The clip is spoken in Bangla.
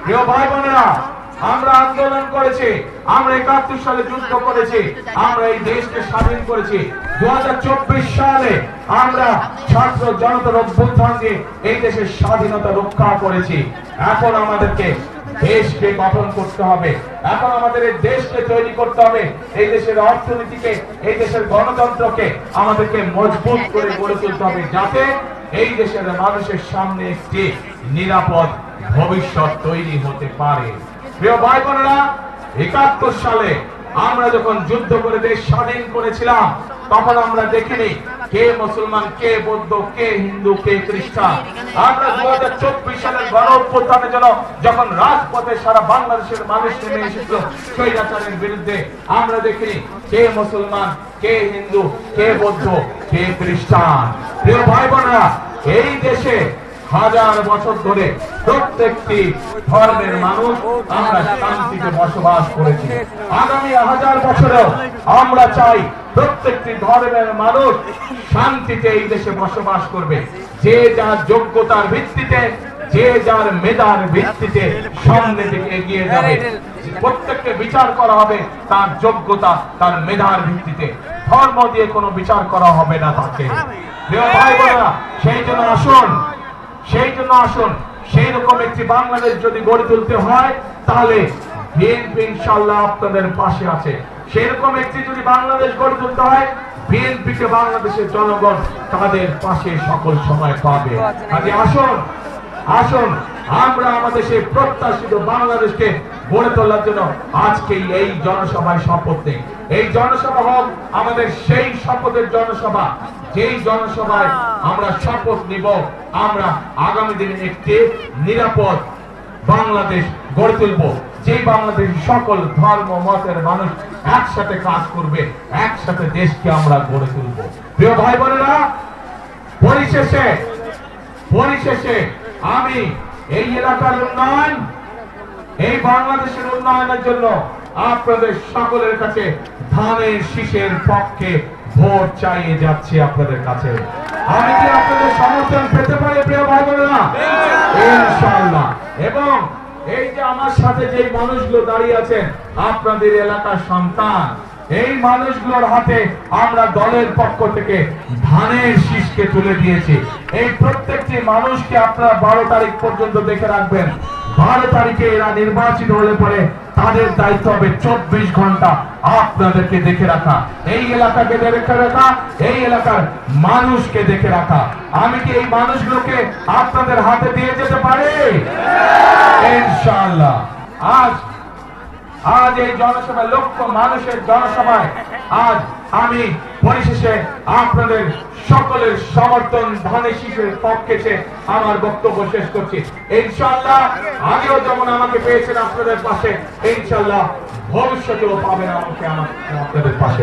প্রিয় ভাই বোনেরা, আমরা আন্দোলন করেছি, আমরা ৭১ সালে যুদ্ধ করেছি, আমরা এই দেশকে স্বাধীন করেছি। ২০২৪ সালে আমরা ছাত্র জনতার অভ্যুত্থান দিয়ে এই দেশের স্বাধীনতা রক্ষা করেছি। এখন আমাদেরকে দেশকে গঠন করতে হবে, এখন আমাদের এই দেশকে তৈরি করতে হবে, এই দেশের অর্থনীতিকে, এই দেশের গণতন্ত্রকে আমাদেরকে মজবুত করে গড়ে তুলতে হবে, যাতে এই দেশের মানুষের সামনে একটি নিরাপদ ভবিষ্যৎ তৈরি হতে পারে। প্রিয় ভাই বোনেরা, ৭১ সালে আমরা যখন যুদ্ধ করে দেশ স্বাধীন করেছিলাম, তখন আমরা দেখিনি কে মুসলমান, কে বৌদ্ধ, কে হিন্দু, কে খ্রিস্টান। আমরা ২০২৪ সালের গণ অভ্যুত্থানের জন্য যখন রাজপথে সারা বাংলাদেশের মানুষ নেমে এসেছিল স্বৈরাচারের বিরুদ্ধে, আমরা দেখিনি কে মুসলমান, কে হিন্দু, কে বৌদ্ধ, কে খ্রিস্টান। প্রিয় ভাই বোনেরা, এই দেশে হাজার বছর ধরে প্রত্যেকটি ধর্মের মানুষ আমরা শান্তিতে বসবাস করেছি। আগামী হাজার বছরেও আমরা চাই প্রত্যেকটি ধর্মের মানুষ শান্তিতে এই দেশে বসবাস করবে, যে যার যোগ্যতার ভিত্তিতে, যে যার মেধার ভিত্তিতে সামনের দিকে এগিয়ে যাবে। প্রত্যেককে বিচার করা হবে তার যোগ্যতা, তার মেধার ভিত্তিতে, ধর্ম দিয়ে কোনো বিচার করা হবে না তাকে। প্রিয় ভাই বোনেরা, সেই জন্য আসুন সেই রকম একটি বাংলাদেশ যদি গড়ে তুলতে হয়, তাহলে বিএনপি ইনশাআল্লাহ আপনাদের পাশে আছে। সেরকম একটি যদি বাংলাদেশ গড়ে তুলতে হয়, বিএনপিকে বাংলাদেশের জনগণ তাদের পাশে সকল সময় পাবে। কাজে আসুন আমরা আমাদের সেই প্রত্যাশিত বাংলাদেশকে গড়ে তোলার জন্য আজকে এই জনসভায় শপথ নেই। এই জনসভা হোক আমাদের সেই শপথের জনসভা, যেই জনসভায় আমরা শপথ নিব আমরা আগামী দিনে একটি নিরাপদ বাংলাদেশ গড়ে তুলব, যে বাংলাদেশ সকল ধর্ম মতের মানুষ একসাথে কাজ করবে, একসাথে দেশকে আমরা গড়ে তুলব। প্রিয় ভাই বোনেরা, পরিশেষে আমি এই এলাকার উন্নয়ন, এই বাংলাদেশের উন্নয়নের জন্য আপনাদের সকলের কাছে ধানের শীষের পক্ষে ভোট চাইয়ে যাচ্ছি আপনাদের কাছে। আমি কি আপনাদের সমর্থন পেতে পারি প্রিয় ভাই বোনেরা? ইনশাআল্লাহ। এবং এই যে আমার সাথে যে মানুষগুলো দাঁড়িয়ে আছেন, আপনাদের এলাকার সন্তান, এই মানুষগুলোর হাতে আমরা দলের পক্ষ থেকে ধানের শীষকে তুলে দিয়েছি। এই প্রত্যেকটি মানুষকে আপনারা ১২ তারিখ পর্যন্ত দেখে রাখবেন। ১২ তারিখে এরা নির্বাচিত হলে পরে তাদের দায়িত্ব হবে ২৪ ঘন্টা আপনাদেরকে দেখে রাখা, এই এলাকাকে দেখে রাখা, এই এলাকার মানুষকে দেখে রাখা। আমি কি এই মানুষগুলোকে আপনাদের হাতে দিয়ে যেতে পারি? ইনশাআল্লাহ। আজ এই জনসভায়, লক্ষ মানুষের জনসভায় আজ আমি পরিশেষে আপনাদের সকলের সমর্থন ধানের শীষের পক্ষে আমার বক্তব্য শেষ করছি। ইনশাআল্লাহ আগেও যেমন আমাকে পেয়েছেন আপনাদের পাশে, ইনশাআল্লাহ ভবিষ্যতেও পাবেন আমাকে আপনাদের পাশে।